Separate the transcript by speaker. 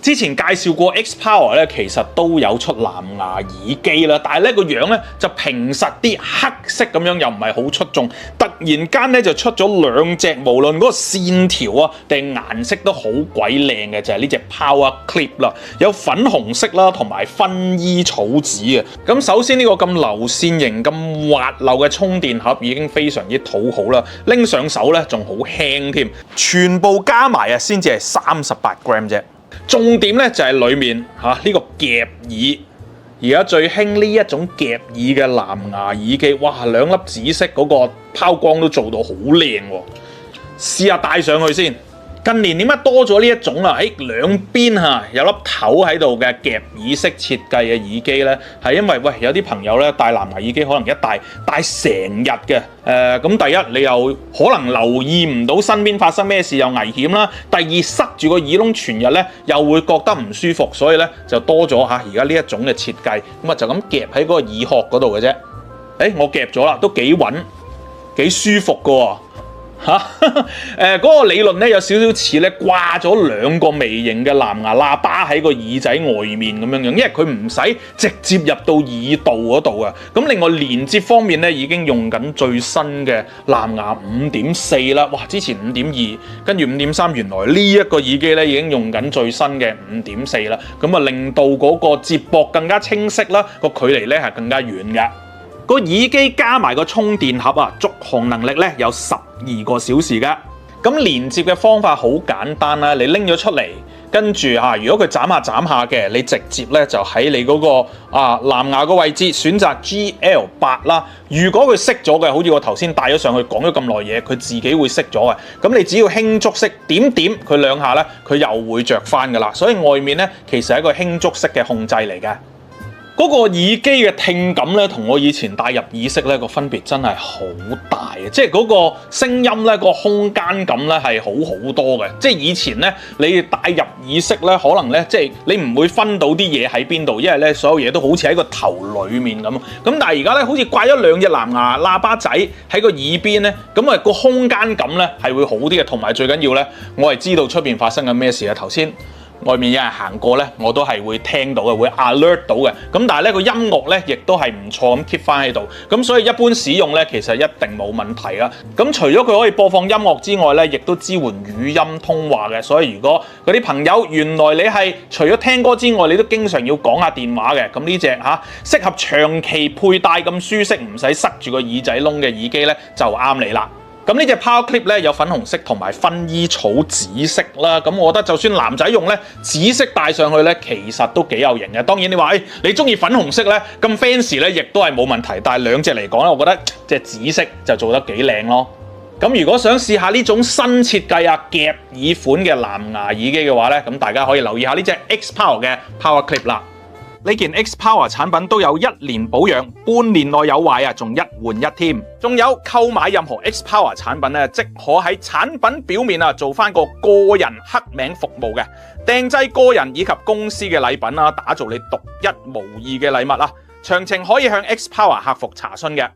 Speaker 1: 之前介紹過 X Power 咧，其實都有出藍牙耳機啦，但係咧個樣咧就平實啲，黑色咁樣又唔係好出眾。突然間咧就出咗兩隻，無論嗰個線條啊定顏色都好鬼靚嘅，就係呢隻 Power Clip 啦，有粉紅色啦同埋薰衣草紫嘅。咁首先呢個咁流線型、咁滑溜嘅充電盒已經非常之討好啦，拎上手咧仲好輕添，全部加埋啊先至係38g 啫。重點咧就係裡面呢個夾耳，而家最興呢一種夾耳嘅藍牙耳機，哇，兩粒紫色嗰個拋光都做到好靚喎，試下戴上去先。近年點解多咗呢一種啊？兩邊有粒頭喺度嘅夾耳式設計嘅耳機咧，係因為有啲朋友咧戴藍牙耳機可能一戴成日嘅，咁第一你又可能留意唔到身邊發生咩事又危險啦，第二塞住個耳窿全日咧又會覺得唔舒服，所以咧就多咗而家呢一種嘅設計，咁就咁夾喺嗰個耳殼嗰度嘅啫。我夾咗啦，都幾穩幾舒服㗎喎。嗰個理論咧有少少似咧掛咗兩個微型嘅藍牙喇叭喺個耳仔外面咁樣樣，因為佢唔使直接入到耳道嗰度啊。咁另外連接方面咧已經用緊最新嘅藍牙5.4啦，哇！之前5.2，跟住5.3，原來呢一個耳機咧已經用緊最新嘅5.4啦，咁啊令到嗰個接駁更加清晰啦，個距離咧係更加遠嘅。個耳機加埋個充電盒啊，續航能力咧有12個小時㗎。咁連接嘅方法好簡單啦，你拎咗出嚟，跟住如果佢斬下嘅，你直接咧就喺你嗰個藍牙個位置選擇 GL8啦。如果佢熄咗嘅，好似我頭先帶咗上去講咗咁耐嘢，佢自己會熄咗嘅。咁你只要輕觸式點佢兩下咧，佢又會着翻㗎啦。所以外面咧其實係一個輕觸式嘅控制嚟嘅。嗰個耳機嘅聽感咧，同我以前戴入耳飾咧個分別真係好大嘅，即係嗰個聲音咧個空間感咧係好多嘅。即係以前咧你戴入耳飾咧，可能咧即係你唔會分到啲嘢喺邊度，因為咧所有嘢都好似喺個頭裡面咁。咁但係而家咧好似掛咗兩隻藍牙喇叭仔喺個耳邊咧，咁個空間感咧係會好啲嘅。同埋最緊要咧，我係知道出邊發生緊咩事啊！頭先外面有人行過咧，我都係會聽到嘅，會 alert 到嘅。咁但係咧個音樂咧，亦都係唔錯咁 keep 翻喺度。咁所以一般使用咧，其實一定冇問題啦。咁除咗佢可以播放音樂之外咧，亦都支援語音通話嘅。所以如果嗰啲朋友原來你係除咗聽歌之外，你都經常要講下電話嘅，咁呢隻適合長期佩戴咁舒適，唔使塞住個耳仔窿嘅耳機咧，就啱你啦。咁呢隻 Power Clip 咧有粉紅色同埋薰衣草紫色啦，咁我覺得就算男仔用咧，紫色戴上去咧，其實都幾有型嘅。當然你話你中意粉紅色咧，咁 fancy 咧，亦都係冇問題。但係兩隻嚟講咧，我覺得隻紫色就做得幾靚咯。咁如果想試下呢種新設計夾耳款嘅藍牙耳機嘅話咧，咁大家可以留意下呢隻 X Power 嘅 Power Clip 啦。呢件 X Power 產品都有1年保養，半年內有壞仲1換1添。仲有購買任何 X Power 產品咧，即可喺產品表面做翻個個人刻名服務嘅，訂製個人以及公司嘅禮品打造你獨一無二嘅禮物。詳情可以向 X Power 客服查詢嘅。